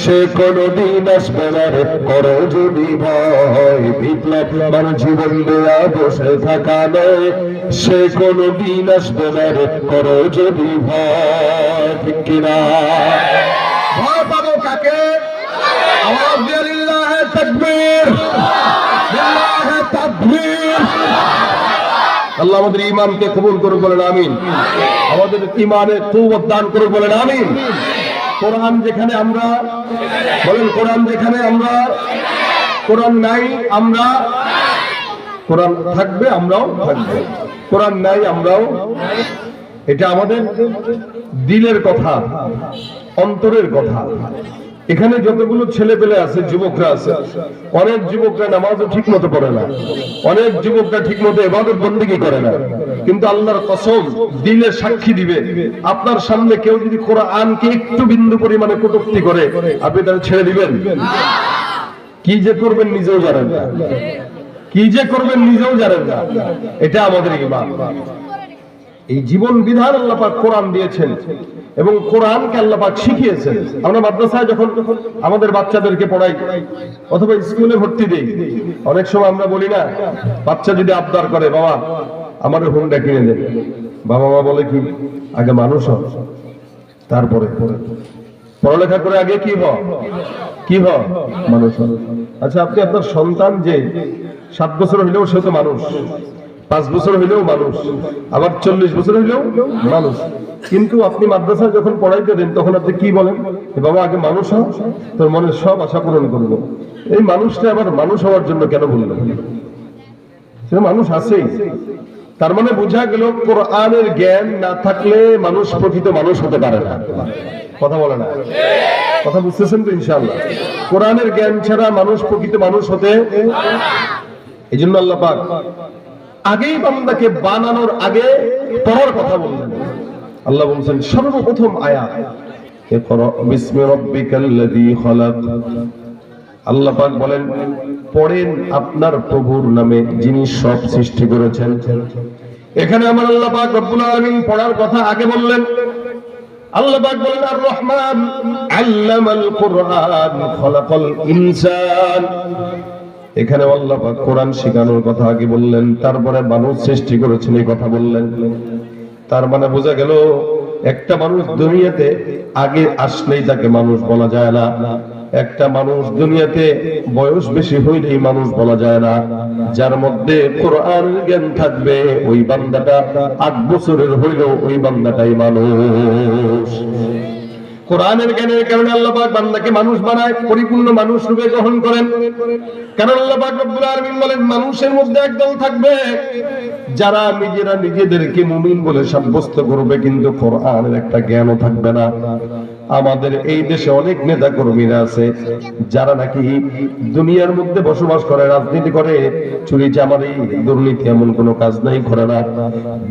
সে কোনদিন আসবে না রে, করো যদি ভয়। বিপ্লব মানে জীবন দেয়া বসে থাকা নয়, সে কোনদিন আসবে না রে, করো যদি ভয়। ঠিক কিনা? ভয় পাবো কাকে? আওয়াজ দিয়ে লিল্লাহে তাকবীর, লিল্লাহে তাকবীর। আল্লাহ আমাদের ঈমানকে কবুল করুন, বলেন আমিন। আমাদের ঈমানে কুওয়াত দান করুন, বলেন আমিন। কোরআন যেখানে আমরা, বলেন কোরআন যেখানে আমরা, কোরআন নাই আমরা, কোরআন থাকবে আমরাও থাকবো, কোরআন নাই আমরাও। এটা আমাদের দিলের কথা, অন্তরের কথা। এখানে যতগুলো ছেলে পেলে আছে, যুবকরা আছে, অনেক যুবকরা নামাজও ঠিক মতো পড়ে না, অনেক যুবকরা ঠিক মতো ইবাদত বন্দেগী করে না, কিন্তু আল্লাহর কসম দিলে সাক্ষী দিবে, আপনার সামনে কেউ যদি কোরআনকে একটু বিন্দু পরিমাণে কটূক্তি করে, আপনি তাহলে ছেড়ে দিবেন? কি যে করবেন নিজেও জানেন না, কি যে করবেন নিজেও জানেন না। এটা আমাদের ঈমান। এই জীবন বিধান আল্লাহ পাক কোরআন দিয়েছেন এবং কোরআনকে আল্লাহ পাক শিখিয়েছেন। আমরা মাদ্রাসায় যখন আমাদের বাচ্চাদেরকে পড়াই অথবা স্কুলে ভর্তি দেই, অনেক সময় আমরা বলি না, বাচ্চা যদি আবদার করে বাবা আমার হুন্ডা কিনে দেন, বাবা মা বলে কি আগে মানুষ হ, তারপরে পড়ালেখা করে আগে কি হ, কি হ, মানুষ হ। আচ্ছা, আপনি আপনার সন্তান যে 7 বছর হইলেও সে তো মানুষ, 5 বছর হইলেও মানুষ, আবার 40 বছর হইলেও মানুষ, কিন্তু আপনি মাদ্রাসায় যখন পড়াইতে দেন তখন আপনি কি বলেন? বাবা আগে মানুষ হও, তোর মনের সব আশা পূরণ করবো। এই মানুষটা আবার মানুষ হওয়ার জন্য কেন বললেন? সে মানুষ আছেই। তার মানে বোঝা গেল কোরআনের জ্ঞান না থাকলে মানুষ প্রকৃত মানুষ হতে পারে না। কথা বলে না? কথা বুঝতেছেন তো? ইনশাআল্লাহ কোরআনের জ্ঞান ছাড়া মানুষ প্রকৃত মানুষ হতে। এই জন্য আল্লাহ পাক আগেই বান্দাকে বানানোর আগে পড়ার কথা বললেন। আল্লাহ বলছেন সর্বপ্রথম আয়াত, ইকরা বিসমি রাব্বিকাল্লাযী খালাক। আল্লাহ পাক বলেন পড়েন আপনার প্রভুর নামে যিনি সব সৃষ্টি করেছেন। এখানে আমার আল্লাহ পাক রব্বুল আলামিন পড়ার কথা আগে বললেন। আল্লাহ পাক বলেন আর রহমান আল্লামাল কুরআন খালাকাল ইনসান। এখানে আল্লাহ পাক কোরআন শেখানোর কথা আগে বললেন, তারপরে মানুষ সৃষ্টি করেছেন এই কথা বললেন। তার মানে বোঝা গেল একটা মানুষ দুনিয়াতে আগে আসলেই তাকে মানুষ বলা যায় না, একটা মানুষ দুনিয়াতে বয়স বেশি হইলেই মানুষ বলা যায় না। যার মধ্যে কোরআনের জ্ঞান থাকবে ওই বান্দাটা 8 বছরের হইলেও ওই বান্দাটাই মানুষ। কোরআনের জ্ঞানের কারণে আল্লাহ পাক বান্দাকে মানুষ বানায়, পরিপূর্ণ মানুষ রূপে গ্রহণ করেন। কারণ আল্লাহ পাক রব্বুল আলামিন বলেন মানুষের মধ্যে একদল থাকবে যারা নিজেরা নিজেদেরকে মুমিন বলে সাব্যস্ত করবে, কিন্তু কোরআনের একটা জ্ঞানও থাকবে না। আমাদের এই দেশে অনেক নেতা কর্মীরা আছে যারা নাকি দুনিয়ার মধ্যে বসবাস করে, রাজনীতি করে, চুরি চামারি দুর্নীতি এমন কোনো কাজ নাই, করে না।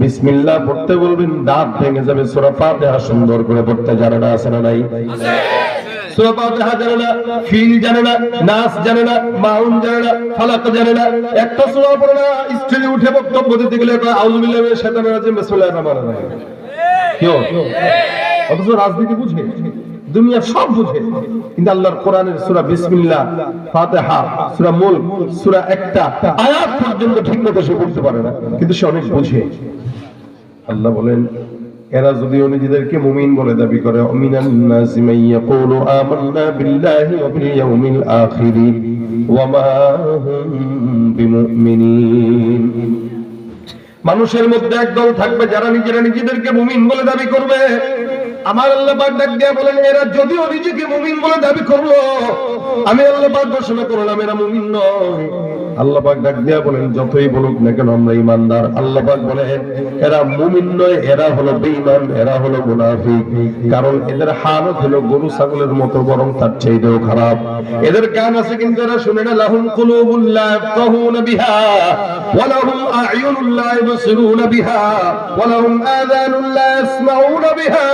বিসমিল্লাহ পড়তে বলবেন দাঁত ভেঙে যাবে, সূরা ফাতিহা সুন্দর করে পড়তে জানে না, আছে না নাই? সূরা ফাতিহা জানে না, ফিল জানে না, নাস জানে না, মাউন জানে না, ফালাক জানে না, একটা সূরা পড়ে না, স্টেজে উঠে বক্তব্য দিতে গেলে আউযু বিল্লাহি মিনাশ শাইতানির রাজিম বিসমিল্লাহির রহমানির রহিম। কেউ অথচ রাজনীতি বুঝে, দুনিয়া সব বুঝে, কিন্তু আল্লাহর কোরআনের সূরা বিসমিল্লাহ, ফাতিহা, সূরা মুলক, সূরা একটা আয়াত পর্যন্ত ঠিকমতো সে পড়তে পারে না, কিন্তু সে অনেক বুঝে। আল্লাহ বলেন এরা যদিও নিজেদেরকে মুমিন বলে দাবি করে, মিনান নাসি মান ইয়াকুলু আমান্না বিল্লাহি ওয়া বিল ইয়াউমিল আখির ওয়া মা হুম বিমুমিনিন। মানুষের মধ্যে একদল থাকবে যারা নিজেরা নিজেদেরকে মুমিন বলে দাবি করবে। আমার আল্লাহ পাক ডাক দিয়ে বলেন এরা যদিও নিজেকে মুমিন বলে দাবি করলো, আমি আল্লাহ পাক ঘোষণা করলাম এরা মুমিন নয়। আল্লাহ পাক ডাক দিয়ে বলেন যতই বলুক না কেন আমরা ঈমানদার। আল্লাহ পাক বলেন এরা মুমিন নয়, এরা হলো বেঈমান, এরা হলো মুনাফিক। কারণ এদের হালত হলো গরু ছাগলের মতো, বরং তার চাইতেও খারাপ। এদের কান আছে কিন্তু এরা শুনে না। লাহুম কুলুবুল লা ইয়াফকাহুনা বিহা ওয়া লাহুম আ'য়ুনুল লা ইবসিরুনা বিহা ওয়া লাহুম আযানুন লা ইয়াসমাউনা বিহা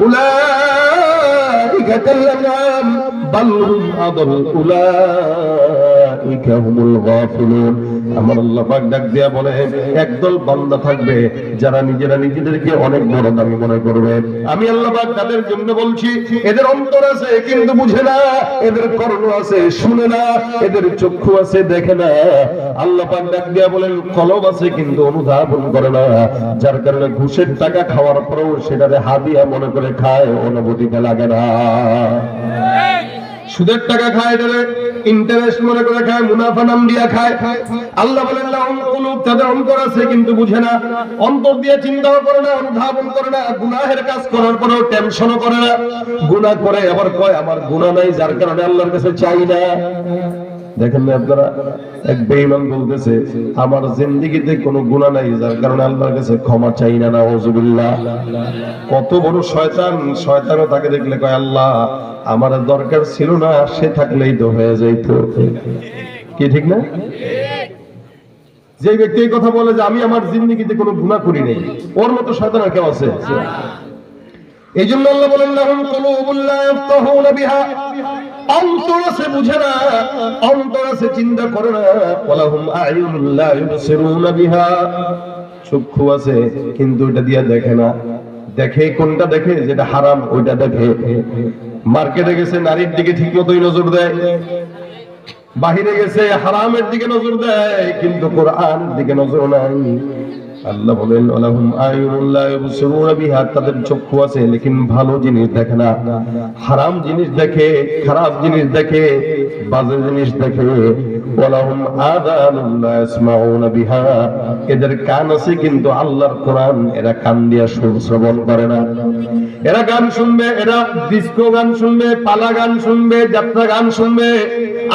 উলাইকা কাল আনআম বাল হুম আদল উলাইকা উলাইকা হুমুল গাফিলুন। আমার আল্লাহ পাক ডাক দিয়া বলে, একদল বান্দা থাকবে যারা নিজেরা নিজেদেরকে অনেক বড় দামি মনে করবে। আমি আল্লাহ পাক তাদের জন্য বলছি, এদের অন্তর আছে কিন্তু বুঝে না, এদের কর্ণ আছে শুনে না, এদের চক্ষু আছে দেখে না। আল্লাহ পাক ডাক দিয়া বলেন, কলব আছে কিন্তু অনুধাবন করে না, যার কারণে ঘুষের টাকা খাওয়ার পরেও সেটারে হাদিয়া মনে করে খায়, অনুভূতিতে লাগে না। সুদের টাকা খায়, এটারে ইন্টারেস্ট মনে করে খায়, মুনাফা নাম দিয়া খায়। আল্লাহ বলেন, লাহুম কুলুব, তাদের অন্তর আছে কিন্তু বুঝে না, অন্তর দিয়ে চিন্তাও করে না, অনুধাবন করে না, গুনাহের কাজ করার পরেও টেনশনও করে না। গুনাহ করে আবার কয় আমার গুনাহ নাই, যার কারণে আল্লাহর কাছে চাই না। দেখেন না আপনারা, এক বেঈমান বলতেছে আমার জিন্দেগিতে কোনো গুনাহ নাই, যার কারণে আল্লাহর কাছে ক্ষমা চাই না। নাউযুবিল্লাহ। কত বড় শয়তান! শয়তানও তাকে দেখলে কয় আল্লাহ আমার দরকার ছিল না, সে থাকলেই তো হয়ে যাইতো। কি ঠিক না? যে ব্যক্তি এই কথা বলে যে আমি আমার জিন্দেগিতে কোনো গুনাহ করি নাই, ওর মতো শয়তান আর কেউ আছে? এই জন্য আল্লাহ বলেন, লাহুম কুলুবুন লা ইয়াফকাহুনা বিহা, অন্তর আছে বুঝে না, অন্তর আছে চিন্তা করে না। ওয়ালাহুম আ'য়ুনুন লা ইউবসিরুনা বিহা, চক্ষু আছে কিন্তু এটা দিয়া দেখে না। দেখে কোনটা? দেখে যেটা হারাম ওইটা দেখে। মার্কেটে গেছে নারীর দিকে ঠিক মতোই নজর দেয়, বাহিরে গেছে হারামের দিকে নজর দেয়, কিন্তু কোরআনের দিকে নজর নাই। আল্লাহ বলেন, ওয়ালাহুম আ'য়ুনুন লা ইউবসিরুনা বিহা, তাদের চক্ষু আছে লেকিন ভালো জিনিস দেখে না, হারাম জিনিস দেখে, খারাপ জিনিস দেখে, বাজে জিনিস দেখে। ওয়ালাহুম আযানুন লা ইয়াসমাউনা বিহা, এদের কান আছে কিন্তু আল্লাহর কোরআন এরা কান দিয়া শ্রবণ করে না। এরা গান শুনবে, এরা ডিস্কো গান শুনবে, পালা গান শুনবে, যাত্রা গান শুনবে।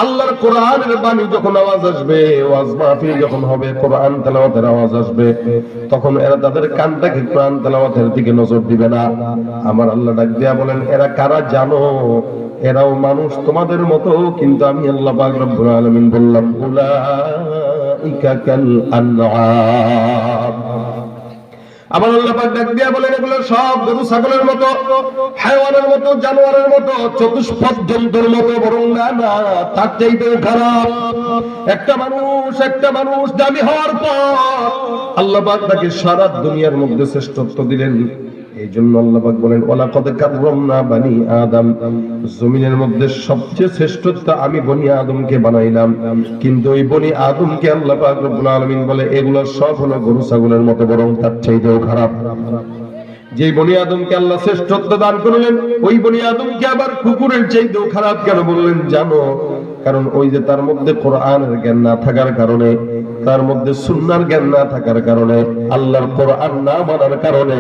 আল্লাহর কোরআনের বাণী যখন আওয়াজ আসবে, ওয়াজ মাহফিল যখন হবে, কোরআন তেলাওয়াতের আওয়াজ আসবে, তখন এরা তাদের কানটাকে কোরআন তেলাওয়াতের দিকে নজর দিবে না। আমার আল্লাহ ডাক দিয়া বলেন, এরা কারা জানো? এরাও মানুষ তোমাদের মতো, কিন্তু আমি আল্লাহ পাক রব্বুল আলামিন বললাম, উলাইকা কাল আনআম। আমার আল্লাহ পাক ডাক দিয়া বলেন, এগুলো সব গরু ছাগলের মতো, হায়াওয়ানের মতো, জানোয়ারের মতো, চতুষ্পদ জন্তুর মতো, বরং না না তার চাইতেও খারাপ। একটা মানুষ দামি হওয়ার পর আল্লাহ পাক তাকে সারা দুনিয়ার মধ্যে শ্রেষ্ঠত্ব দিলেন। এই জন্য আল্লাহ পাক বলেন, ওয়ালাকাদ কাররামনা বানি আদম, জমিনের মধ্যে সবচেয়ে শ্রেষ্ঠত্ব আমি বনি আদমকে বানাইলাম। কিন্তু ওই বনি আদমকে আল্লাহ পাক রব্বুল আলামিন বলে এগুলো সব হলো গরু ছাগলের মতো, বরং তার চাইতেও খারাপ। যে বনি আদমকে আল্লাহ শ্রেষ্ঠত্ব দান করলেন, ওই বনি আদমকে আবার কুকুরের চাইতেও খারাপ কেন বললেন জানো? কারণ ওই যে তার মধ্যে কোরআনের জ্ঞান না থাকার কারণে, তার মধ্যে সুন্নাহর জ্ঞান না থাকার কারণে, আল্লাহর কোরআন না মানার কারণে,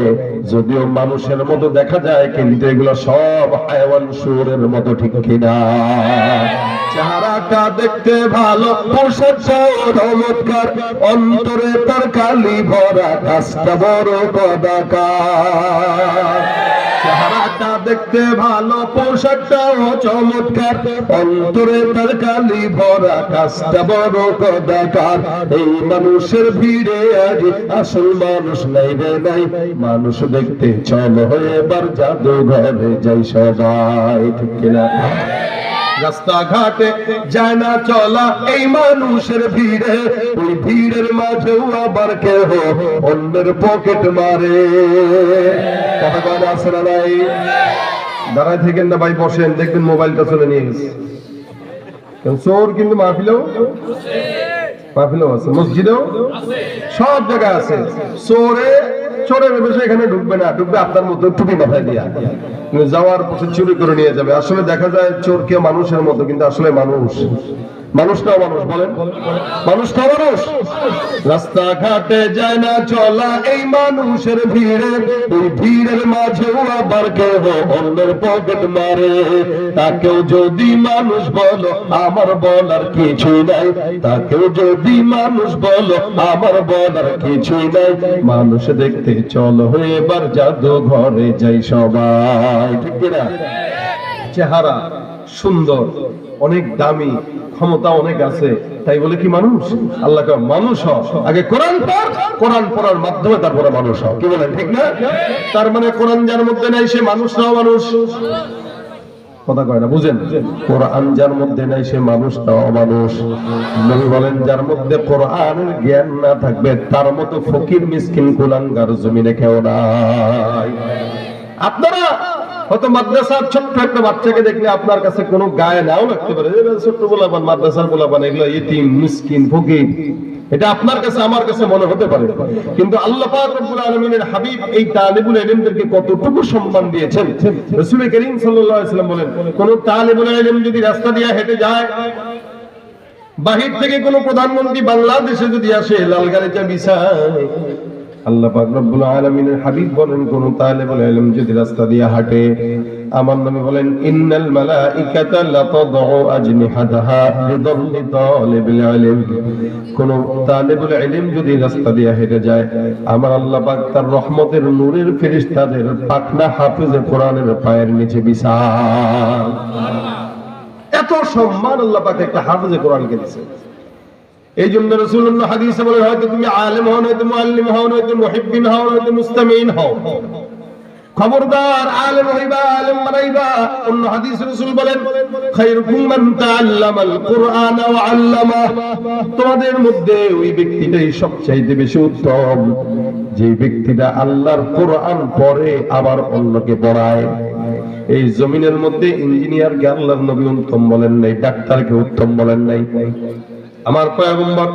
যদিও মানুষের মতো দেখা যায় কিন্তু এগুলো সব হায়াওয়ান শুয়োরের মতো, ঠিক কিনা? চেহারাটা দেখতে ভালো, পোশাকটাও চমৎকার, অন্তরে তার কালি ভরা, কাজটা বড় কদাকার। চেহারাটা দেখতে ভালো, পোশাকটাও চমৎকার, অন্তরে তার কালি ভরা, কাজটা বড় কদাকার। এই মানুষের ভিড়ে আজ আসল মানুষ নাই রে নাই, মানুষ দেখতে চলো এবার জাদুঘরে যাই সবাই, ঠিক কিনা? রাস্তাঘাটে যায় না চলা এই মানুষের ভিড়ে, ওই ভিড়ের মাঝেও আবার কেহ অন্যের পকেট মারে। কথা বলা আছে না নাই? দাঁড়ায় থাকেন না ভাই, বসেন, দেখবেন মোবাইলটা চলে নিয়ে গেছে। চোর কিন্তু মাহফিলেও আছে, মসজিদেও সব জায়গায় আছে। চোরের বিষয় এখানে ঢুকবে না, ঢুকবে আপনার মতো টুপি মাথায় দিয়া, যাওয়ার পথে চুরি করে নিয়ে যাবে। আসলে দেখা যায় চোর কে মানুষের মতো, কিন্তু আসলে মানুষটাও মানুষ। বলেন, মানুষটাও মানুষ। রাস্তাঘাটে যায় না চলা এই মানুষের ভিড়ে, ওই ভিড়ের মাঝেও আবার কেহ অন্যের পকেট মারে। তাকেও যদি মানুষ বলো আমার বলার কিছু নাই, তাকেও যদি মানুষ বলো আমার বলার কিছু নাই। মানুষ দেখতে চলো এবার জাদুঘরে যাই সবাই, ঠিক কিনা? চেহারা সুন্দর, অনেক দামি, ক্ষমতা অনেক আছে, তাই বলে কি মানুষ? আল্লাহ কয় মানুষ হও, আগে কোরআন পড়, কোরআন পড়ার মাধ্যমে তারপরে মানুষ হও। কি বলেন, ঠিক না? তার মানে কোরআন যার মধ্যে নাই সে মানুষ নাও মানুষ। কথা কয় না, বুঝেন? কোরআন যার মধ্যে নাই সে মানুষটা অমানুষ। নবী বলেন যার মধ্যে কোরআনের জ্ঞান না থাকবে তার মতো ফকির মিসকিন কুলাঙ্গার জমিনে কেউ নাই। আপনারা হয়তো মাদ্রাসার ছোট্ট একটা বাচ্চাকে দেখলে আপনার কাছে কোনো গায়ে নাও লাগতে পারে, ছোট্ট পোলাপান, মাদ্রাসার পোলাপান, এগুলো ইতিম মিসকিন ফকির, এটা আপনার কাছে আমার কাছে মনে হতে পারে। কিন্তু আল্লাহ পাক রব্বুল আলামিনের হাবিব এই তালিবুল ইলমদেরকে কতটুকু সম্মান দিয়েছেন। রাসূল করিম সাল্লাল্লাহু আলাইহি ওয়াসাল্লাম বলেন, কোন তালিবুল ইলম যদি রাস্তা দিয়ে হেঁটে যায়, বাহির থেকে কোন প্রধানমন্ত্রী বাংলাদেশে যদি আসে লাল গালিচা বিছায়, আল্লাহ পাক রব্বুল আলামিনের হাবিব বলেন কোন তালিবুল ইলম যদি রাস্তা দিয়ে হাঁটে, আমার নবী বলেন ইন্নাল মালাইকাতা লাতাদউ আজনিহাতাহা লিদাল্লি তালিবিল ইলম। কোন তালিবুল ইলম যদি রাস্তা দিয়ে হেঁটে যায়, আমার আল্লাহ পাক তার রহমতের নূরের ফেরেশতাদের পাখনা হাফেজে কোরআনের পায়ের নিচে বিছান। এত সম্মান আল্লাহ পাক একটা হাফেজে কোরআনকে দিয়েছেন। এই জন্য রাসূলুল্লাহ হাদিসে বলেন, হয়তো তুমি আলেম হও, নয়তো মুআল্লিম হও, নয়তো মুহিব্বিন হও, নয়তো মুস্তামিন হও, খবরদার আলেম হইবা, আলেম বানাইবা। অন্য হাদিসে রাসূল বলেন, খায়রুকুম মান তাআল্লামাল কুরআন ওয়া আল্লামা। তোমাদের মধ্যে ওই ব্যক্তিটাই সবচেয়ে বেশি উত্তম যে ব্যক্তিটা আল্লাহর কোরআন পড়ে আবার অন্যকে পড়ায়। এই জমিনের মধ্যে ইঞ্জিনিয়ারকে আল্লাহর নবী উত্তম বলেন নাই, ডাক্তারকে উত্তম বলেন নাই, আমার পয়গম্বর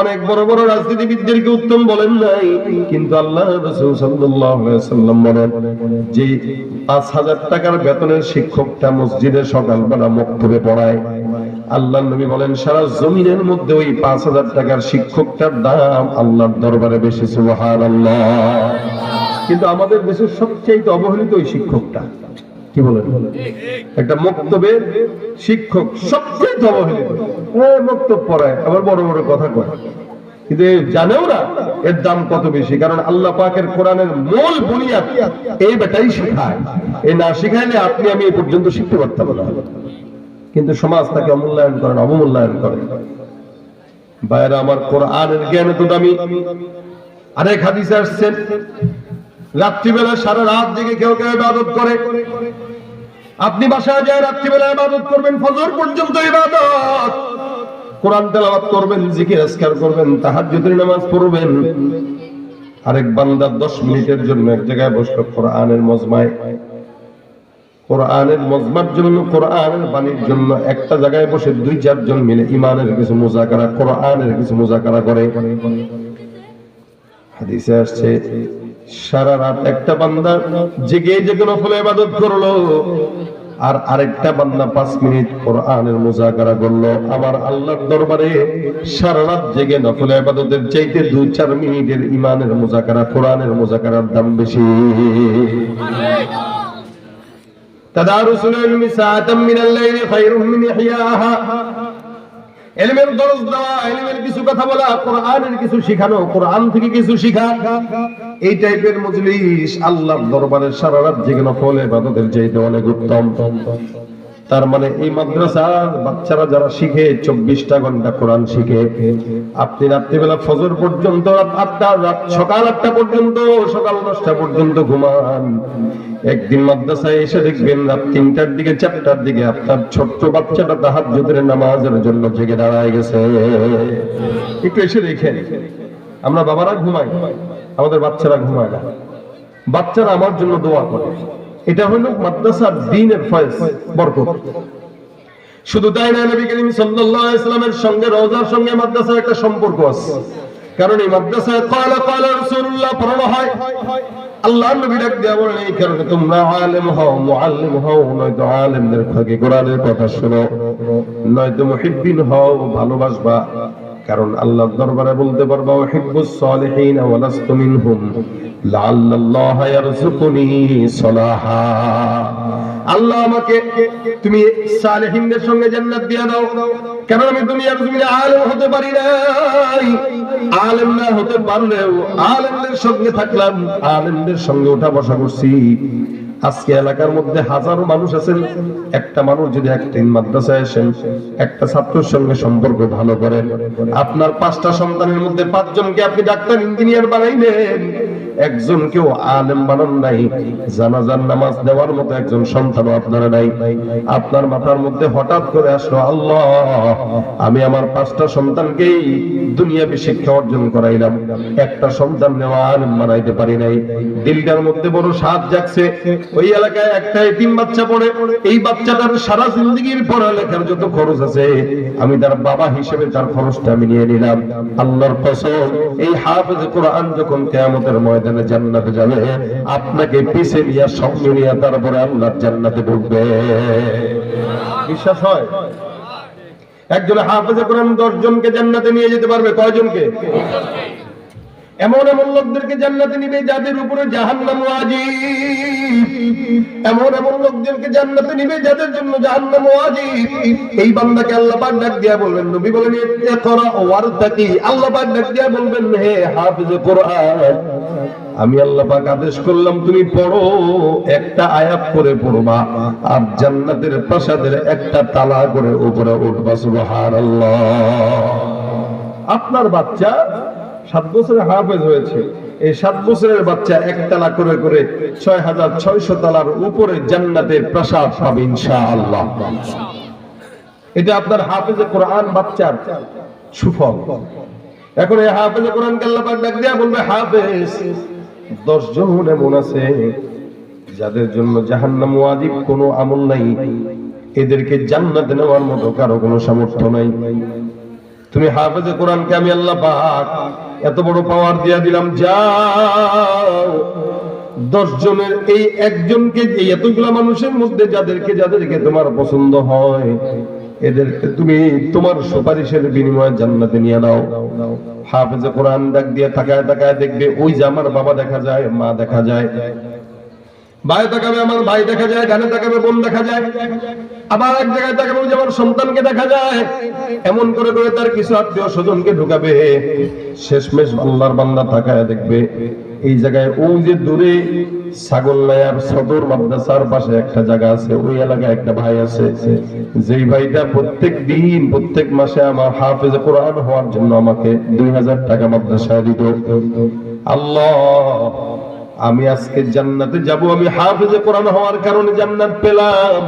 অনেক বড় বড় রাজনীতিবিদদেরকে উত্তম বলেন নাই, কিন্তু আল্লাহ রাসূল সাল্লাল্লাহু আলাইহি ওয়াসাল্লাম বলেন যে ৫,০০০ টাকার বেতনের শিক্ষকটা মসজিদে সকালবেলা মক্তবে পড়ায়, আল্লাহর নবী বলেন সারা জমিনের মধ্যে ওই ৫,০০০ টাকার শিক্ষকটার দাম আল্লাহর দরবারে বেশি। সুবহানাল্লাহ। কিন্তু আমাদের দেশের সবচেয়ে অবহেলিত ওই শিক্ষকটা, কি বলেন? একটা মক্তবের শিক্ষক সবচেয়ে অবহেলিত। মক্তব পড়ায় আবার বড় বড় কথা কয়, কিন্তু জানেও না এর দাম কত বেশি। কারণ আল্লাহ পাকের কোরআনের মূল বুনিয়াদ এই বেটাই শেখায়। এই না শিখাইলে আপনি আমি এই পর্যন্ত শিখতে পারতাম না। কিন্তু সমাজ তাকে অমূল্যায়ন করেন, অবমূল্যায়ন করে। ভাইরা আমার, কোরআনের জ্ঞান তো দামি। আরেক হাদিসে আসছে, রাত্রিবেলা সারা রাত জেগে কেউ কেউ ইবাদত করে। আপনি বাসায় যায় রাত্রিবেলা ইবাদত করবেন, ফজর পর্যন্ত ইবাদত, কোরআন তেলাওয়াত করবেন, জিকির আজকার করবেন, তাহাজ্জুদের নামাজ পড়বেন। আরেক বান্দা 10 মিনিটের জন্য এক জায়গায় বসলো কোরআনের মজমায়, কোরআনের মজমার জন্য, কোরআনের বাণীর জন্য একটা জায়গায় বসে 2-4 জন মিলে ইমানের কিছু মুযাকারা, কোরআনের কিছু মুযাকারা করে। হাদিসে আসছে সারা রাত একটা বান্দা জেগে জেগে নফল ইবাদত করলো, আর আরেকটা বান্দা 5 মিনিট কোরআনের মুযাকারা করলো। আমার আল্লাহর দরবারে সারা রাত জেগে নফল ইবাদতের চাইতে 2-4 মিনিটের ইমানের মুযাকারা, কোরআনের মুযাকারার দাম বেশি। তাদারুসুল ইলমি সাআতাম মিনাল লাইলি খায়রুম মিন ইহইয়াহা। ইলমের দরস দেওয়া, ইলমের কিছু কথা বলা, কোরআনের কিছু শিখানো, কোরআন থেকে কিছু শিখা, এই টাইপের মজলিস আল্লাহর দরবারে সারা রাত জেগে নফল ইবাদতের চাইতে অনেক উত্তম। তার মানে এই মাদ্রাসার বাচ্চারা যারা শিখে 24টা ঘন্টা কোরআন শিখে, আপনি রাত্রিবেলা ফজর পর্যন্ত, সকাল 8টা পর্যন্ত, সকাল 10টা পর্যন্ত ঘুমান। একদিন মাদ্রাসায় এসে দেখবেন রাত 3টার দিকে 4টার দিকে আপনার ছোট্ট বাচ্চাটা তাহাজ্জুদের নামাজের জন্য জেগে দাঁড়ায় গেছে। একটু এসে দেখেন, আমরা বাবারা ঘুমাই, আমাদের বাচ্চারা ঘুমায় না। বাচ্চারা আমার জন্য দোয়া করে। এটা হলো মাদ্রাসার দ্বীনের ফয়েজ, বরকত। শুধু তাই না, নবী করিম সাল্লাল্লাহু আলাইহি ওয়াসাল্লামের সঙ্গে রওজার সঙ্গে মাদ্রাসার একটা সম্পর্ক আছে। কারণ এই মাদ্রাসায় ক্বালা রাসূলুল্লাহ পড়ানো হয়। আল্লাহর নবী ডাক দিয়া বলেন, এই কারণে তোমরা আলেম হও, মুআল্লিম হও, নয়তো আলেমদের থেকে কোরআনের কথা শোনো, নয়তো মুহিব্বিন হও, ভালোবাসবা। কারণ আল্লাহর দরবারে বলতে পারবা, উহিব্বুস সালিহিন ওয়া লাস্তু মিনহুম লাআল্লাল্লাহা ইয়ারযুকুনি সালাহা। আল্লাহ আমাকে তুমি সালেহিনদের সঙ্গে জান্নাত দিয়ে দাও, কারণ আমি দুনিয়ার জমিনে আলেম হতে পারি নাই। আলেম না হতে পারলেও আলেমদের সঙ্গে থাকলাম, আলেমদের সঙ্গে ওঠা বসা করছি। আজকে এলাকার মধ্যে হাজারো মানুষ আছেন, একটা মানুষ যদি একদিন মাদ্রাসায় আসেন, একটা ছাত্রের সঙ্গে সম্পর্ক ভালো করেন, আপনার 5টা সন্তানের মধ্যে 5 জনকে আপনি ডাক্তার ইঞ্জিনিয়ার বানাইলেন, একজন কেউ আলেম বানান নাই, জানাজার নামাজ দেওয়ার মতো একজন সন্তানও আপনার নাই। আপনার মাথার মধ্যে হঠাৎ করে আসলো, আল্লাহ আমি আমার 5টা সন্তানকেই দুনিয়াবি শিক্ষা অর্জন করাইলাম, একটা সন্তান নেওয়া আলেম বানাইতে পারি নাই। দিলটার মধ্যে বড় সাধ জাগছে, ওই এলাকায় একটা এতিম বাচ্চা পড়ে, এই বাচ্চাটার সারা জিন্দেগির পড়ালেখার যত খরচ আছে আমি তার বাবা হিসেবে তার খরচটা আমি নিয়ে নিলাম। আল্লাহর কসম, এই হাফেজ কোরআন যখন কিয়ামতের ময়দানে জান্নাতে যাবে, আপনাকে পিছে নিয়ে সঙ্গে নিয়ে তারপরে আল্লাহর জান্নাতে ঢুকবে। বিশ্বাস হয়? একজন হাফেজ কোরআন 10 জনকে জান্নাতে নিয়ে যেতে পারবে। কয়জনকে? এমন এমন লোকদেরকে জান্নাতে নিবে যাদের উপরে জাহান্নাম ওয়াজিব। এমন এমন লোকদেরকে জান্নাতে নিবে যাদের জন্য জাহান্নাম ওয়াজিব। এই বান্দাকে আল্লাহ পাক ডাক দিয়া বলবেন, নবী বলেন ইকরা ওয়ারতাকি, আল্লাহ পাক ডাক দিয়া বলবেন, হে হাফেজ কোরআন, আমি আল্লাহ পাক আদেশ করলাম তুমি পড়ো, একটা আয়াত করে পড়বা আর জান্নাতের প্রাসাদের একটা তালা করে উপরে উঠবা। সুবহানাল্লাহ। আপনার বাচ্চা 7 বছরে হাফেজ হয়েছে, এই 7 বছরের বাচ্চা একতলা করে করে 6600 তলার উপরে জান্নাতের প্রাসাদ পাবে ইনশাআল্লাহ। এটা আপনার হাফেজে কোরআন বাচ্চার সুফল। এখন এই হাফেজে কোরআনকে আল্লাহ পাক ডাক দিয়া বলবে, হাফেজ 10 জন এমন আছে যাদের জন্য জাহান্নাম ওয়াজিব, কোনো আমল নাই, এদেরকে জান্নাতে নেওয়ার মতো কারো কোনো সামর্থ্য নাই। তুমি হাফেজে কোরআনকে আমি আল্লাহ পাক এত বড় পাওয়ার দিয়া দিলাম, যাও 10 জনের এই একজনকে, এই এতগুলা মানুষের মধ্যে যাদেরকে তোমার পছন্দ হয়, এদেরকে তুমি তোমার সুপারিশের বিনিময়ে জান্নাতে নিয়ে নাও। হাফেজে কোরআন ডাক দিয়ে তাকায় তাকায় দেখবে, ওই যে আমার বাবা দেখা যায়, মা দেখা যায়, ভাই তাকাবে আমার ভাই দেখা যায়, ডানে তাকাবে বোন দেখা যায়, আবার এক জায়গায় তাকাবে ওই যে আমার সন্তানকে দেখা যায়। এমন করে করে তার কিছু আত্মীয় স্বজনকে ঢুকাবে। শেষমেশ আল্লাহর বান্দা তাকায় দেখবে এই জায়গায় ওই যে দূরে ছাগলনাইয়ার সদর মাদ্রাসার পাশে একটা জায়গা আছে, ওই এলাকায় একটা ভাই আছে, যেই ভাইটা প্রত্যেক দিন প্রত্যেক মাসে আমার হাফেজে কোরআন হওয়ার জন্য আমাকে 2000 টাকা মাদ্রাসায় দিত। আল্লাহ, আমি আজকে জান্নাতে যাব, আমি হাফেজে কোরআন হওয়ার কারণে জান্নাত পেলাম,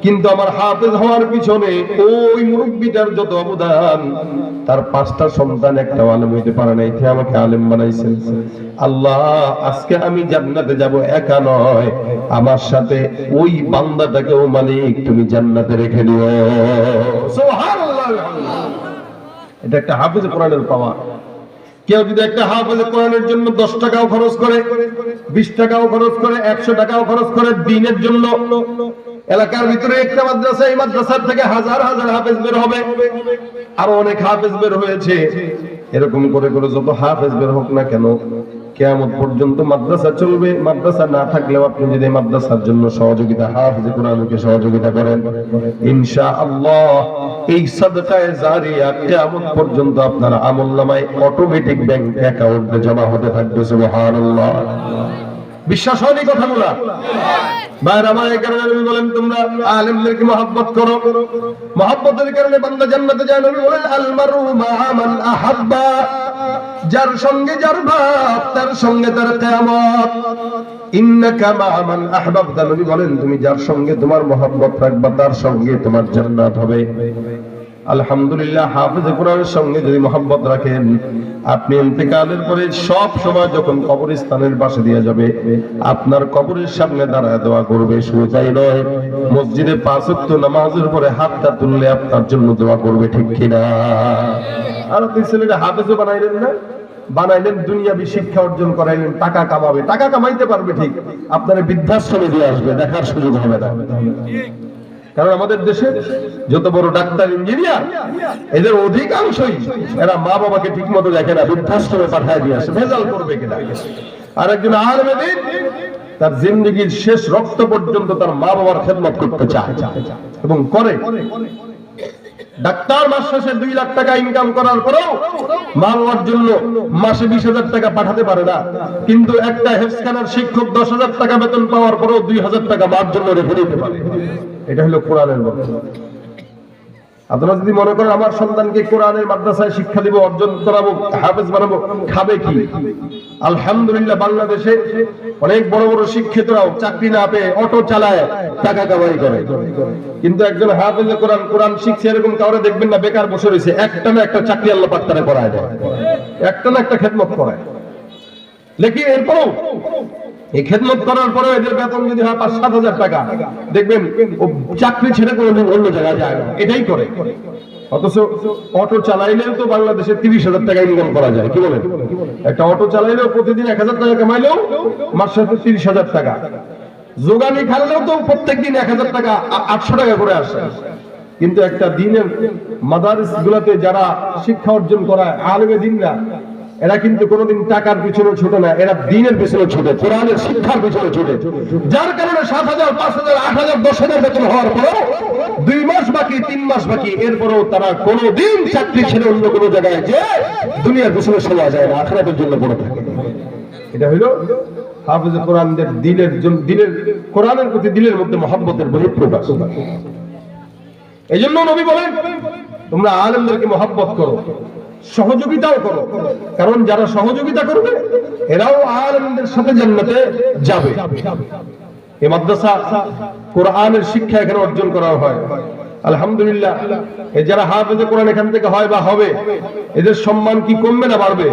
কিন্তু আমার হাফেজ হওয়ার পিছনে ওই মুরব্বিটার যত অবদান, তার 5টা সন্তান একটা আলেম হইতে পারে না, এতে আমাকে আলেম বানাইছেন। আল্লাহ, আজকে আমি জান্নাতে যাব, একা নয়, আমার সাথে ওই বান্দাটাকেও মালিক তুমি জান্নাতে রেখে দিও। সুবহানাল্লাহ। এটা একটা হাফেজ কোরআনের পাওয়া। কেউ যদি একটা হাফেজে কোরআনের জন্য 10 টাকাও খরচ করে, 20 টাকাও খরচ করে, 100 টাকাও খরচ করে দ্বীনের জন্য, এলাকার ভিতরে একটা মাদ্রাসা, এই মাদ্রাসার থেকে হাজার হাজার হাফেজ বের হবে, আরো অনেক হাফেজ বের হয়েছে। এরকম করে করে যত হাফেজ বের হোক না কেন, কিয়ামত পর্যন্ত মাদ্রাসা চলবে। মাদ্রাসা না থাকলেও আপনি যদি মাদ্রাসার জন্য সহযোগিতা, হাফেজে কোরআনকে সহযোগিতা করেন, ইনশাআল্লাহ এই সাদকায়ে জারিয়া কিয়ামত পর্যন্ত আপনার আমলনামায় অটোমেটিক ব্যাংক অ্যাকাউন্টে জমা হতে থাকবে। সুবহানাল্লাহ। বিশ্বাস হয়নি কথাগুলো? ভাইরা আমার, এই কারণে নবী বলেন তোমরা আলেমদেরকে মহব্বত করো, মহব্বতের কারণে বান্দা জান্নাতে যায়। নবী বলেন আল মারু মা মান আহাব্বা, যার সঙ্গে যার ভাব তার সঙ্গে তার কিয়ামত। ইন্নাকা মা মান আহবাবতা, নবী বলেন তুমি যার সঙ্গে তোমার মহব্বত রাখবা তার সঙ্গে তোমার জান্নাত হবে। আলহামদুলিল্লাহ, হাফেজ কোরআনের সঙ্গে যদি মহব্বত রাখেন, আপনি ইন্তেকালের পরে সব সময় যখন কবরস্থানের পাশে দিয়ে যাবে, আপনার কবরের সামনে দাঁড়ায় দোয়া করবে। শুধু তাই নয়, মসজিদে 5 ওয়াক্ত নামাজের পরে হাতটা তুললে আপনার জন্য দোয়া করবে, ঠিক কিনা? আর আপনি ছেলেটা হাফেজও বানাইলেন না, বানাইলেন দুনিয়াবি শিক্ষা অর্জন করাইলেন, টাকা কামাবে, টাকা কামাইতে পারবে ঠিক, আপনার বৃদ্ধাশ্রমে দিয়ে আসবে, দেখার সুযোগ হবে না। কারণ আমাদের দেশে যত বড় ডাক্তার, ইঞ্জিনিয়ার, এদের অধিকাংশই এরা মা বাবাকে ঠিক মতো দেখে না, বৃদ্ধাশ্রমে পাঠায় দিয়ে আসে, ভেজাল করবে কিনা। আর একজন আলেম দিন তার জিন্দেগির শেষ রক্ত পর্যন্ত তার মা বাবার খেদমত করতে চায় এবং করে। ডাক্তার মাস শেষে 2 লাখ টাকা ইনকাম করার পরেও মা বাবার জন্য মাসে 20,000 টাকা পাঠাতে পারে না, কিন্তু একটা হেফজখানার শিক্ষক 10,000 টাকা বেতন পাওয়ার পরেও 2,000 টাকা মার জন্য রেখে দিতে পারে। এটা হলো কোরআনের বর্তমান। আপনারা যদি মনে করেন আমার সন্তানকে কোরআনের মাদ্রাসায় শিক্ষা দিব, অর্জন করাবো, হাফেজ বানাবো, খাবে কি? আলহামদুলিল্লাহ বাংলাদেশে অনেক বড় বড় শিক্ষিতরাও চাকরি না পেয়ে অটো চালায় টাকা কামাই করে, কিন্তু একজন হাফেজে কোরআন, কোরআন শিখছে এরকম কাউরে দেখবেন না বেকার বসে রয়েছে। একটা না একটা চাকরি আল্লাহ পাক তারে করায় দেয়, একটা না একটা খেদমত করায়। লেকিন এরপরও এই খেদমত করার পরে এদের বেতন যদি হয় ৫-৭ হাজার টাকা, দেখবেন ও চাকরি ছেড়ে কোনোদিন অন্য জায়গায় যায় না, এটাই করে। অথচ অটো চালাইলেও তো বাংলাদেশে ৩০,০০০ টাকা ইনকাম করা যায়, কি বলেন? একটা অটো চালাইলেও প্রতিদিন ১,০০০ টাকা কামাইলেও মাসে ৩০,০০০ টাকা। যোগানি খাইলেও তো প্রত্যেকদিন ১,০০০ টাকা ৮০০ টাকা করে আসে। কিন্তু একটা দিনের মাদারিস গুলাতে যারা শিক্ষা অর্জন করায় আলেমে দিনরা, এরা কিন্তু কোনোদিন টাকার পিছনে ছোটে না, এরা দিনের পিছনে ছোটে, কোরআনের শিক্ষার পিছনে ছোটে। যার কারণে ৭,০০০, ৫,০০০, ৮,০০০, ১০,০০০ বেতন হওয়ার পরেও ২ মাস বাকি, ৩ মাস বাকি, এরপরেও তারা কোনোদিন চাকরি ছেড়ে অন্য কোনো জায়গায় যে দুনিয়ার পিছনে চলে যায় না, আখিরাতের জন্য পড়ে থাকে। এটা হইল হাফেজ কোরআনদের দিলের কোরআনের প্রতি দিলের মধ্যে মহব্বতের বহিঃপ্রকাশ। এই জন্য নবী বলেন তোমরা আলেমদেরকে মহব্বত করো, সহযোগিতাও করো, কারণ যারা সহযোগিতা করবে এরাও আলেমদের সাথে জান্নাতে যাবে। এই মাদ্রাসা কোরআনের শিক্ষা এখানে অর্জন করা হয়। আলহামদুলিল্লাহ, এই যারা হাফেজে কোরআন এখান থেকে হয় বা হবে, এদের সম্মান কি কমবে না বাড়বে?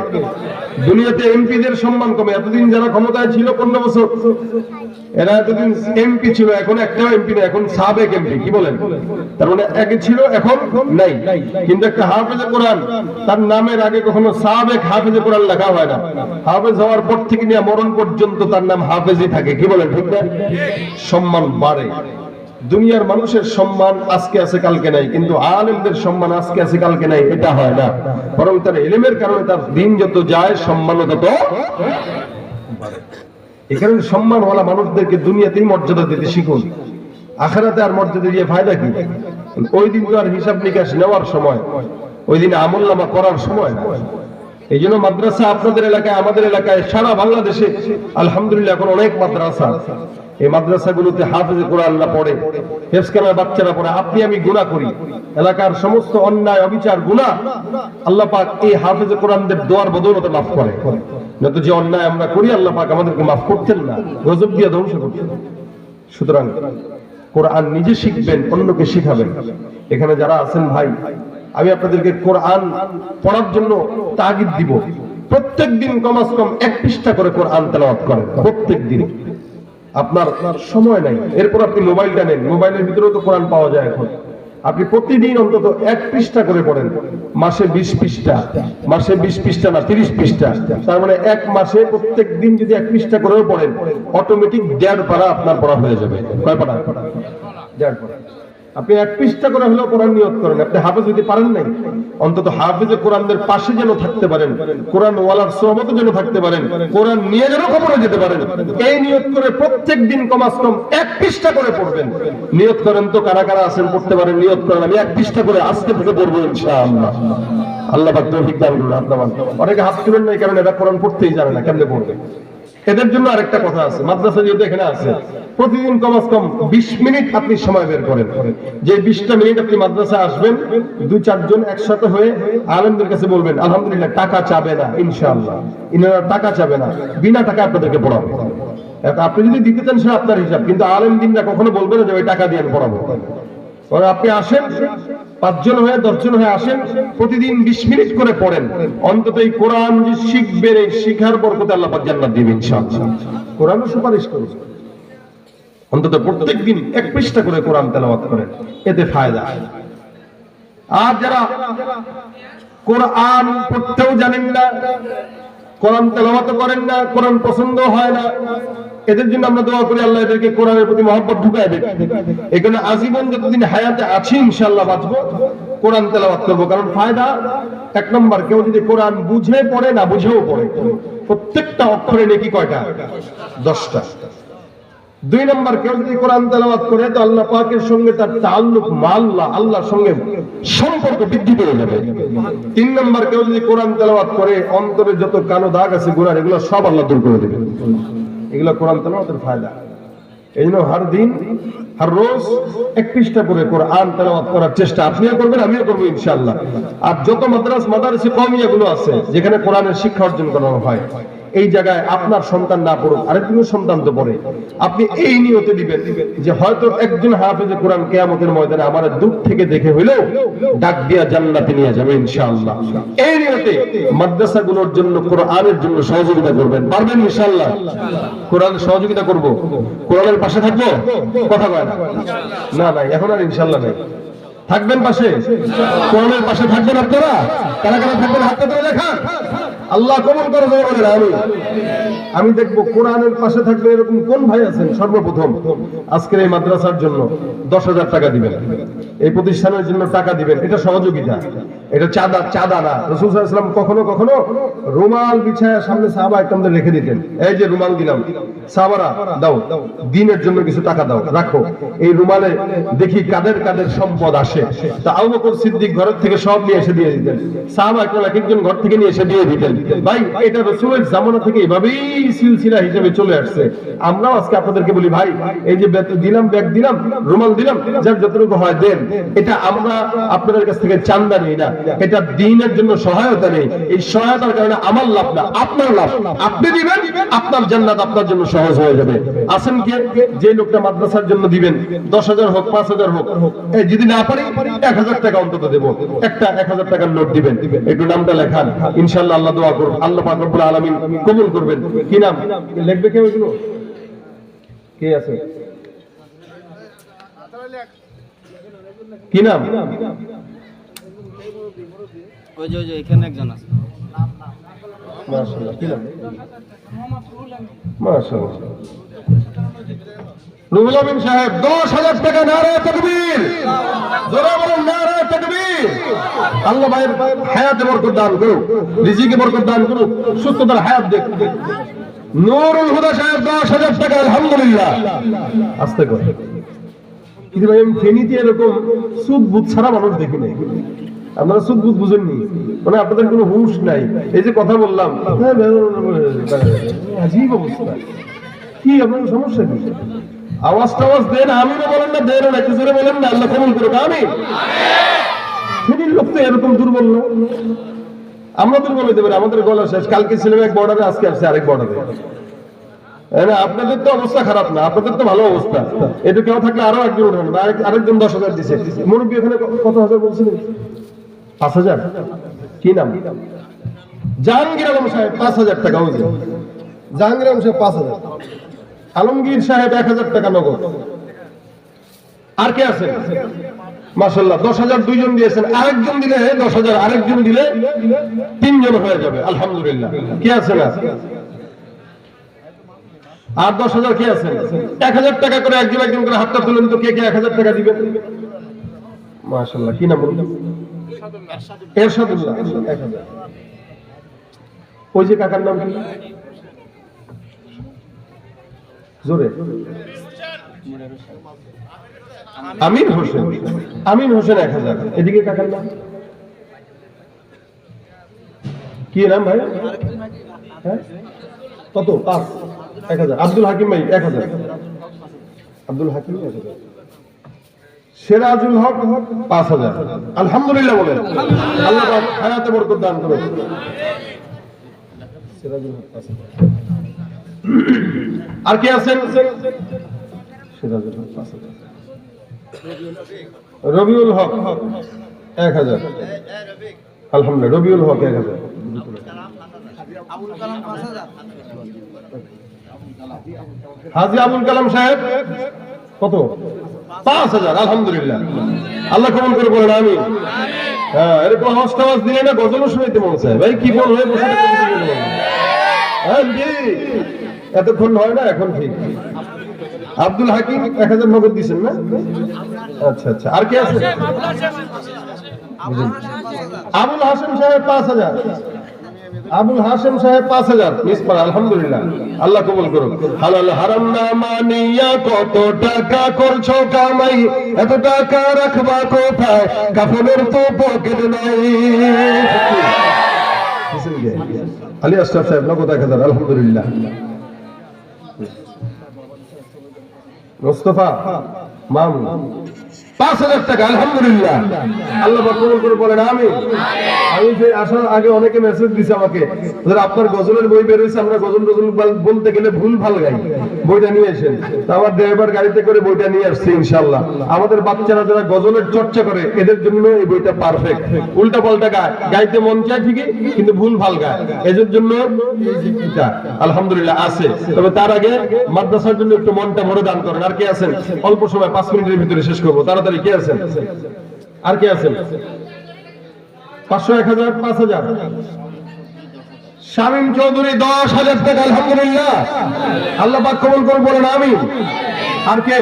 দুনিয়াতে এমপিদের সম্মান কমে। এতদিন যারা ক্ষমতায় ছিল 15 বছর, এরা এতদিন এমপি ছিল, এখন একটাও এমপি না, এখন সাবেক এমপি, কি বলেন? তার মানে আগে ছিল এখন নাই। কিন্তু একটা হাফেজে কোরআন, তার নামের আগে কখনো সাবেক হাফেজে কোরআন লেখা হয় না। হাফেজ হওয়ার পর থেকে নিয়ে মরণ পর্যন্ত তার নাম হাফেজই থাকে, কি বলেন? ঠিক না? সম্মান বাড়ে। দুনিয়ার মানুষের সম্মান আজকে আছে কালকে নাই, কিন্তু আলেমদের সম্মান আজকে আছে কালকে নাই, এটা হয় না। বরং তার ইলমের কারণে তার দিন যত যায় সম্মানও তত বাড়ে। এই কারণে সম্মানওয়ালা মানুষদেরকে দুনিয়াতেই মর্যাদা দিতে শিখুন, আখিরাতে আর মর্যাদা দিয়ে ফায়দা কি? ওই দিন তো আর হিসাব নিকাশ নেওয়ার সময়, ওই দিন আমলনামা করার সময় না। এই জন্য মাদ্রাসা আপনাদের এলাকায়, আমাদের এলাকায়, সারা বাংলাদেশে আলহামদুলিল্লাহ এখন অনেক মাদ্রাসা। এই মাদ্রাসাগুলোতে হাফেজে কোরআনরা পড়ে, হেফজখানার বাচ্চারা পড়ে। আপনি আমি গুনাহ করি, এলাকার সমস্ত অন্যায় অবিচার গুনাহ আল্লাহ পাক এই হাফেজে কোরআনদের দোয়ার বদৌলতে মাফ করে। নয়তো যে অন্যায় আমরা করি আল্লাহ পাক আমাদেরকে মাফ করতেন না, গজব দিয়ে ধ্বংস করতেন। সুতরাং কোরআন নিজে শিখবেন, অন্যকে শিখাবেন। এখানে যারা আছেন ভাই, আমি আপনাদেরকে কোরআন পড়ার জন্য তাগিদ দিব। প্রত্যেক দিন কমাস কম 1 পৃষ্ঠা করে কোরআন তেলাওয়াত করেন, প্রত্যেক দিন। আপনার সময় নাই, এরপর আপনি মোবাইলটা নেন, মোবাইলের ভিতরেও তো কোরআন পাওয়া যায় এখন। আপনি প্রতিদিন অন্তত 1 পৃষ্ঠা করে পড়েন, মাসে 20 পৃষ্ঠা, মাসে 20 পৃষ্ঠা না 30 পৃষ্ঠা, তার মানে 1 মাসে প্রত্যেক দিন যদি 1 পৃষ্ঠা করেও পড়েন, অটোমেটিক 1.5 পারা আপনার পড়া হয়ে যাবে। কয় পারা? 1.5 পারা। আপনি 1 পৃষ্ঠা করে হলেও পড়ার নিয়ত করেন। আপনি হাফেজ যদি পারেন নাই, অন্তত হাফেজে কোরআনদের পাশে যেন থাকতে পারেন, কোরআন ওয়ালার সোহবতে যেন থাকতে পারেন, কোরআন নিয়ে যেন খবরে যেতে পারেন, এই নিয়ত করে প্রত্যেক দিন কমাস কম 1 পৃষ্ঠা করে পড়বেন। নিয়ত করেন তো, কারা কারা আছেন পড়তে পারেন, নিয়ত করেন আমি 1 পৃষ্ঠা করে আজকে থেকে পড়বো ইনশাআল্লাহ। আল্লাহ পাক তৌফিক দান করুন। আপনারা অনেকে হাত তুলেন না, এই কারণে এরা কোরআন পড়তেই জানে না, কেমনে পড়বে? এদের জন্য আরেকটা কথা আছে, মাদ্রাসা যেহেতু এখানে আছে, প্রতিদিন কমাস কম 20 মিনিট আপনি সময় বের করেন। যে 20টা মিনিট আপনি মাদ্রাসায় আসবেন, 2-4 জন একসাথে হয়ে আলেমদের কাছে বলবেন। আলহামদুলিল্লাহ, টাকা চাবে না ইনশাআল্লাহ, ইনারা টাকা চাবে না, বিনা টাকা আপনাদেরকে পড়াবো। আপনি যদি দিতে চান সেটা আপনার হিসাব, কিন্তু আলেম দিনরা কখনো বলবে না যে ওই টাকা দিয়ে আমি পড়াবো। আপনি আসেন, 5 জন হয়ে 10 জন হয়ে আসেন, প্রতিদিন 20 মিনিট করে পড়েন। অন্তত এই কোরআন যে শিখবেন, এই শিখার বরকতে আল্লাহ পাক জান্নাত দিবেন ইনশাআল্লাহ। কোরআনও সুপারিশ করুন। অন্তত প্রত্যেকদিন 1 পৃষ্ঠা করে কোরআন তেলাওয়াত করেন, এতে ফায়দা। আর যারা কোরআন পড়তেও জানেন না, কোরআন তেলাওয়াত করেন না, কোরআন পছন্দ হয় না, এদের জন্য আমরা দোয়া করি আল্লাহ এদেরকে কোরআনের প্রতি মহব্বত ঢুকায় দেয়। এই কারণে আজীবন যতদিন হায়াতে আছি ইনশাআল্লাহ বাঁচবো, কোরআন তেলাওয়াত করবো। কারণ ফায়দা 1 নম্বর, কেউ যদি কোরআন বুঝে পড়ে, না বুঝেও পড়ে, প্রত্যেকটা অক্ষরে নেকি কয়টা? 10টা। 2 নম্বর, কেউ যদি কোরআন তেলাওয়াত করে তো আল্লাহ পাকের সঙ্গে তার তাআল্লুক মাল্লাহ, আল্লাহর সঙ্গে সম্পর্ক বৃদ্ধি পেয়ে যাবে। 3 নম্বর, কেউ যদি কোরআন তেলাওয়াত করে অন্তরে যত কালো দাগ আছে গুনার, এগুলো সব আল্লাহ দূর করে দেবে। এগুলো কোরআন তেলাওয়াতের ফায়দা। এই জন্য হর রোজ 1 পৃষ্ঠা করে কোরআন তেলাওয়াত করার চেষ্টা আপনিও করবেন, আমিও করবো ইনশাআল্লাহ। আর যত মাদ্রাসা কওমিয়া গুলো আছে যেখানে কোরআনের শিক্ষা অর্জন করানো হয়, এই জায়গায় আপনার সন্তান না পড়ুক, আরেকজনের সন্তান তো পড়ে, আপনি এই নিয়তে দিবেন যে হয়তো একজন হাফেজে কোরআন কিয়ামতের ময়দানে আমার দূর থেকে দেখে হইলেও ডাক দিয়া জান্নাতে নিয়ে যাবে ইনশাআল্লাহ। এই নিয়তে মাদ্রাসাগুলোর জন্য, কোরআনের জন্য সহযোগিতা করবেন, পারবেন ইনশাআল্লাহ? কোরআনের সহযোগিতা করব, কোরআনের পাশে থাকবো, কথা কয় না? না এখন আর ইনশাআল্লাহ নাই। থাকবেন পাশে, কোরআনের পাশে থাকবেন আপনারা? কারা কারা থাকবেন হাতটা তুলে দেখান। আল্লাহ কবুল করে বলেন আমি দেখবো কোরআনের পাশে থাকবে এরকম কোন ভাই আছেন। সর্বপ্রথম আজকের এই মাদ্রাসার জন্য 10,000 টাকা দিবেন, এই প্রতিষ্ঠানের জন্য টাকা দিবেন, এটা সহযোগিতা, এটা চাঁদা না। রাসূল সাল্লাল্লাহু আলাইহি ওয়াসাল্লাম কখনো কখনো রুমাল বিছায়া সামনে সাহাবা একদমদের রেখে দিতেন, এই যে রুমাল দিলাম, সাহাবারা দাও, দিনের জন্য কিছু টাকা দাও, রাখো। এই রুমালে দেখি কাদের কাদের সম্পদ আসে। তা আবু বকর সিদ্দিক ঘর থেকে সব নিয়ে এসে দিয়ে দিতেন, সাহাবা একজন ঘর থেকে নিয়ে এসে দিয়ে দিতেন। ভাই এটা রাসূলের জামানা থেকে এভাবেই সিলসিলা হিসেবে চলে আসছে। আমরাও আজকে আপনাদেরকে বলি ভাই এই যে দিলাম, ব্যাগ দিলাম, রুমাল দিলাম, যার যতটুকু হয় দেন। এটা আমরা আপনাদের কাছ থেকে চান্দা নেই না, এটা দ্বীনের জন্য সহায়তা নেই। এই সহায়তার কারণে আমার লাভ না, আপনার লাভ। আপনি দিবেন, আপনার জান্নাত আপনার জন্য সহজ হয়ে যাবে। আসেন কে যে লোকটা মাদ্রাসার জন্য দিবেন, 10,000 হোক 5,000 হোক, এই যদি না পারি 1,000 টাকা অন্তত দেব, একটা 1,000 টাকার নোট দিবেন, একটু নামটা লেখান, ইনশাআল্লাহ আল্লাহ দোয়া করুন, আল্লাহ পাক রব্বুল আলামিন কবুল করবেন। কি নাম লিখবে কেউ? এগুলো কে আছে? কি নাম? ওই যে এখানে একজন আছে। মাশাআল্লাহ। কি নাম? মাশাআল্লাহ। রুহুল আমিন সাহেব 10,000 টাকা। নারায়ে তাকবীর, জোরে বলুন নারায়ে তাকবীর। আল্লাহ ভাইয়ের হায়াতে বরকত দান করুক, রিজিকে বরকত দান করুক, সুস্থতার হায়াত দেখ। নূরুল হুদা সাহেব 10,000 টাকা। আলহামদুলিল্লাহ। আস্তে করে কিন্তু ভাই আমি ফেনীতে এরকম সুদ বুদ ছাড়া মানুষ দেখি নাই। আপনারা সুদ বুদ বুঝেননি, মানে আপনাদের কোনো হুঁশ নাই। এই যে কথা বললাম, আজীব অবস্থা। কি আপনার সমস্যা কি? আওয়াজ টাওয়াজ দেন, আমিও বলেন না, দেন না, কিছু বলেন না, আল্লাহ কবুল করুক। আমিন। ফেনীর লোক তো এরকম দুর্বল না, আমরা দুর্বল হইতে পারি, আমাদের গলা শেষ। কালকে ছিলাম এক বর্ডারে, আজকে আসছে আরেক বর্ডারে। আপনাদের তো অবস্থা খারাপ না, আপনাদের তো ভালো অবস্থা। এটা কেউ থাকলে আরো একজন উঠান, আরেকজন 10,000 দিছে। মুরব্বী এখানে কত হাজার বলছিলেন? 5,000। কি নাম? জাহাঙ্গীর আলম সাহেব 5,000 টাকা। ওই যে জাহাঙ্গীর আলম সাহেব 5,000। আলমগীর সাহেব 1,000 টাকা নগদ। আর কে আছে? মাশাআল্লাহ 10,000 দুইজন দিয়েছেন, আরেকজন দিলে 10,000, আরেকজন দিলে 3জন হয়ে যাবে। আলহামদুলিল্লাহ। কে আছে না? আর 10,000 কে আছেন? 1,000 টাকা করে একজন একজন করে হাতটা তুলেন তো, কে কে 1,000 টাকা দিবেন? মাশাআল্লাহ। কি নাম বলুন? এরশাদুল্লাহ 1,000। ওই যে কাকার নাম কি? জোরে। আমিন হোসেন। আমিন হোসেন 1,000। এদিকে কাকার নাম কি নাম ভাই? হ্যাঁ কত? 5, 1,000। আব্দুল হাকিম ভাই 1,000। আব্দুল হাকিম 1,000। সিরাজুল হক 5,000। আলহামদুলিল্লাহ বলেন। আল্লাহ পাক হায়াতে বরকত দান করুন। সিরাজুল হক 5,000। আর কে আছেন? সিরাজুল হক 5,000। রবিউল হক 1,000। আলহামদুলিল্লাহ। রবিউল হক 1,000। হাজী আবুল কালাম সাহেব কত? 5,000। আলহামদুলিল্লাহ। আল্লাহ কবুল করে বলেন আমিন। হ্যাঁ এরকম আওয়াজ টাওয়াজ দিলে না গজলও শুনতে মন চায়। ভাই কি বল হয়ে বসে এতক্ষণ হয় না, এখন ঠিক। আব্দুল হাকিম 1,000 নগদ দিচ্ছেন না? আচ্ছা আচ্ছা। আর কে আছে? আবুল হাসেম সাহেব 5,000। আবুল হাসেম সাহেব 5,000। মিসপার। আলহামদুলিল্লাহ। আল্লাহ কবুল করুন। হালাল হারাম না মানিয়া কত টাকা করছো কামাই, এত টাকা রাখবা কোথায়? কাফনের তো পকেট নাই। আলী আশরাফ সাহেব নগদ 1,000। আলহামদুলিল্লাহ। মোস্তফা মামুন 5,000 টাকা আলহামদুলিল্লাহ। আল্লাহ পাক কবুল করে বলেন আমিন। আমি যে আসার আগে অনেকে মেসেজ দিছে আমাকে, আপনার গজলের বই বের হয়েছে, আমরা গজল বলতে গেলে ভুল ভাল গাই, বইটা নিয়ে আসেন। তো আমার ড্রাইভার গাড়িতে করে বইটা নিয়ে আসছে ইনশাআল্লাহ। আমাদের বাচ্চারা যারা গজলের চর্চা করে এদের জন্য এই বইটা পারফেক্ট। উল্টা পাল্টা গায়, গাইতে মন চায় ঠিকই কিন্তু ভুল ভাল গায়, এদের জন্য এটা আলহামদুলিল্লাহ আছে। তবে তার আগে মাদ্রাসার জন্য একটু মনটা ভরে দান করেন। আর কে আছেন? অল্প সময় 5 মিনিটের ভিতরে শেষ করবো, তাড়াতাড়ি। কে আছেন? আর কে আছেন? 500, 1000, 5000। শামীম চৌধুরী 10,000 টাকা আলহামদুলিল্লাহ। আল্লাহ পাক কবুল করুন বলেন আমিন। আর কে?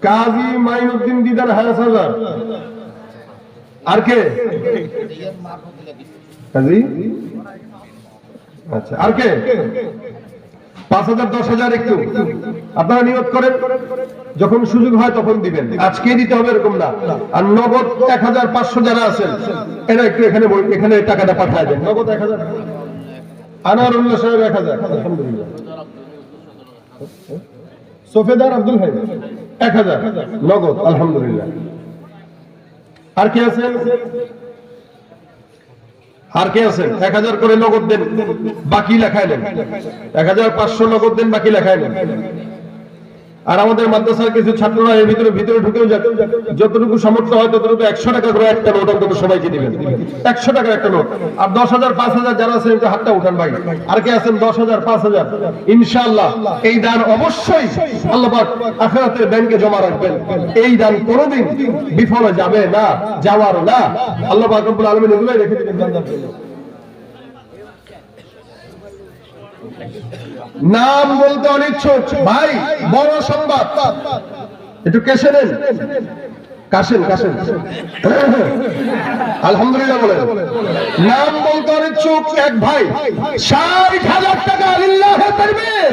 কাজী মাইনুদ্দিন দিদার 5,000। আর কে? কাজী, আচ্ছা। আর কে? 5,000, 10,000 একটু আপনারা নিয়ত করেন, যখন সুযোগ হয় তখন দিবেন, আজকেই দিতে হবে এরকম না। আর নগদ 1,500 যারা আছেন এরা একটু এখানে টাকাটা পাঠিয়ে দেন। নগদ 1,000। আনোয়ারুল্লাহ সাহেব 1,000 আলহামদুলিল্লাহ। সফেদার আব্দুল ভাই 1,000 নগদ আলহামদুলিল্লাহ। আর কে আছেন? আর কে আছেন? 1,000 করে নগদ দেন, বাকি লেখায় নেন। 1,500 নগদ দেন, বাকি লেখায় নেন। আর আমাদের মাদ্রাসার কিছু ছাত্ররা এর ভিতরে ঢুকেও যাবে, যতটুকু সামর্থ্য হয় ততটুকু 100 টাকা করে একটা নোট অন্তত সবাইকে দিবেন। 100 টাকার একটা নোট। আর 10,000, 5,000 যারা আছেন একটু হাতটা উঠান ভাই। আর কে আছেন? 10,000, 5,000 ইনশাআল্লাহ। এই দান অবশ্যই আল্লাহ পাক আখিরাতের ব্যাংকে জমা রাখবেন। এই দান কোনোদিন বিফলে যাবে না, যাওয়ার না। আল্লাহ পাক রব্বুল আলামিন এগুলোই রেখে দিবেন বান্দার জন্য। নাম বলতে অনিচ্ছুক ভাই, বড় সংবাদ, একটু কেসে নেন, কাশেন আলহামদুলিল্লাহ বলেন। নাম বলতে অনিচ্ছুক এক ভাই 60,000 টাকা লিল্লাহি তাকবীর।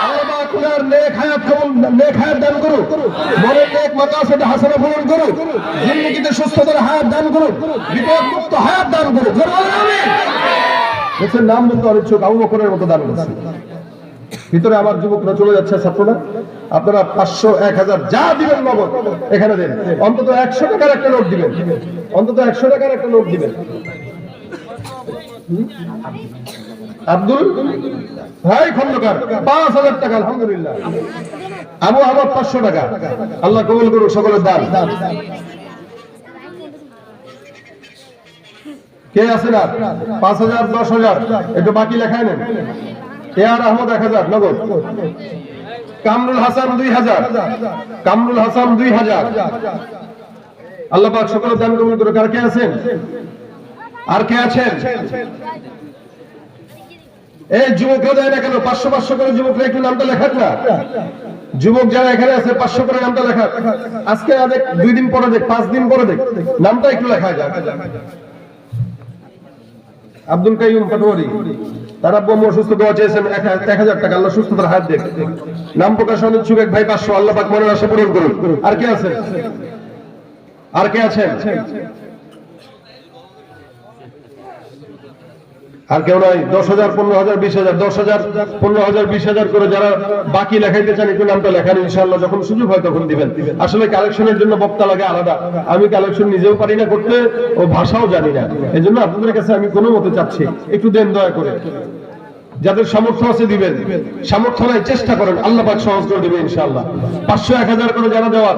আল্লাহ আপনার নেক হায়াত দান করুন, মনের নেক মাকাসিদ হাসানা পূরণ করুন, জিন্দেগিতে সুস্থতার হায়াত দান করুন, বিপদ মুক্ত হায়াত দান করুন। আমিন। দেখছেন, নাম বলতে অনিচ্ছুক আবু বকরের মতো দান করছে। ভিতরে আমার যুবকরা চলে যাচ্ছে, ছাত্ররা আপনারা 500, 1,000 যা দিবেন নগদ এখানে দেন। অন্তত 100 টাকার একটা নোট দিবেন, অন্তত 100 টাকার একটা নোট দিবেন। আব্দুল ভাই খন্দকার 5,000 টাকা আলহামদুলিল্লাহ। আবু আহমদ 500 টাকা। আল্লাহ কবুল করুন সকলের দান। কে আছে না? 5,000, 10,000 একটু বাকি লেখায় নেন। এআর আহমদ 1,000 নগদ। কামরুল হাসান 2,000। কামরুল হাসান 2,000। আল্লাহ পাক সকলের দান কবুল করুন। আর কে আছেন? আর কে আছেন? এই যুবকরা দেয় না কেন? 500 করে যুবকরা একটু নামটা লেখাক না। যুবক যারা এখানে আছে 500 করে নামটা লেখাক। আজকে না দেখ, 2 দিন পরে দেখ, 5 দিন পরে দেখ, নামটা একটু লেখা যাক। আব্দুল কাইয়ুম পাটোয়ারি, তার আব্বু আম্মু অসুস্থ, দোয়া চেয়েছেন 1,000 টাকা। আল্লাহ সুস্থতার হাত দেখ। নাম প্রকাশ অনিচ্ছুক এক ভাই 500। আল্লাহ পাক মনের আশা পূরণ করুন। আর কে আছেন? আর কে আছেন? আর কেউ নাই? 10,000, 15,000, 20,000, 10,000, 15,000, 20,000 করে যারা বাকি লেখাইতে চান একটু নামটা লেখান। ইনশাআল্লাহ যখন সুযোগ হয় তখন দিবেন। আসলে কালেকশনের জন্য বক্তা লাগে আলাদা, আমি কালেকশন নিজেও পারি না করতে ও ভাষাও জানি না। এজন্য আপনাদের কাছে আমি কোনো মতে চাচ্ছি একটু দেন দয়া করে। যাদের সামর্থ্য আছে দিবেন, সামর্থ্য নাই চেষ্টা করেন, আল্লাহ পাক সহজ করে দেবে ইনশাআল্লাহ। 500, 1,000 করে যারা দেওয়ার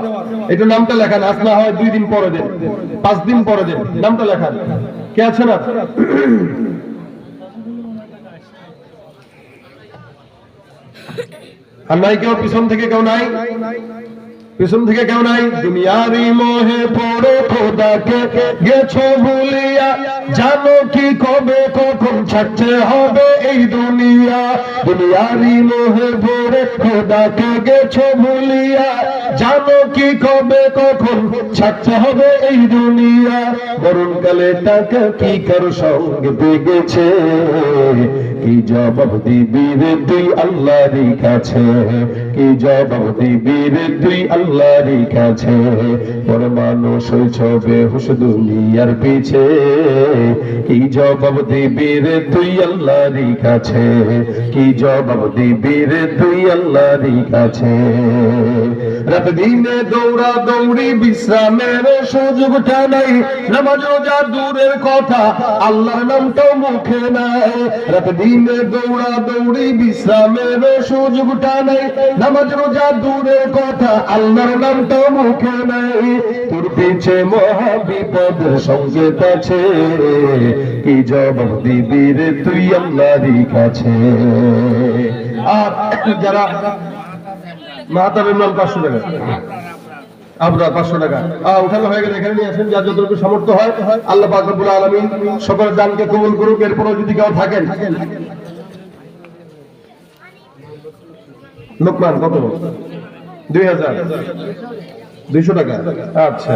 একটু নামটা লেখান। আজ না হয় 2 দিন পরে দেন, 5 দিন পরে দেন, নামটা লেখান। কে আছেন? আর নাই কেউ? পিছন থেকে কেউ নাই? পিছন থেকে কেউ নাই? দুনিয়ারি মোহে পড়ে খোদাকে গেছো ভুলিয়া, জানো কি কবে কখন ছাড়তে হবে এই দুনিয়া। দুনিয়ারি মোহে পড়ে খোদাকে গেছো ভুলিয়া, জানো কি কবে কখন ছাড়তে হবে এই দুনিয়া। মরণকালে টাকা কি কারো সঙ্গে পেয়ে গেছে, কি জবাব দিবি রে তুই আল্লাহর কাছে? কি জবাব দিবি রে তুই আল্লাহর কাছে পর মানুষ হইছ বেহুশ দুনিয়ার পিছে কি জবাব দিবি রে তুই আল্লাহর কাছে কি জবাব দিবি রে তুই আল্লাহর কাছে রাত দিনে দৌড়া দৌড়ি বিশ্রামের সুযোগটা নাই নামাজ রোজা দূরের কথা আল্লাহর নামটাও মুখে নাই রাত দিনে দৌড়া দৌড়ি বিশ্রামের সুযোগটা নাই নামাজ রোজা দূরের কথা আল্লাহর নামটাও মুখে নাই তোর পিছে মহা বিপদ সংকেত আছে কি জবাব দিবি রে তুই আল্লাহর কাছে আর যারা মাহতাবের নাম 500 টাকা আপনার 500 টাকা উঠানো হয়ে গেলে এখানে নিয়ে আসেন যার যতটুকু সামর্থ্য হয় আল্লাহ পাক রব্বুল আলামিন সকলের দানকে কবুল করুক এরপরও যদি কেউ থাকেন লোকমান কত 2000 200 টাকা আচ্ছা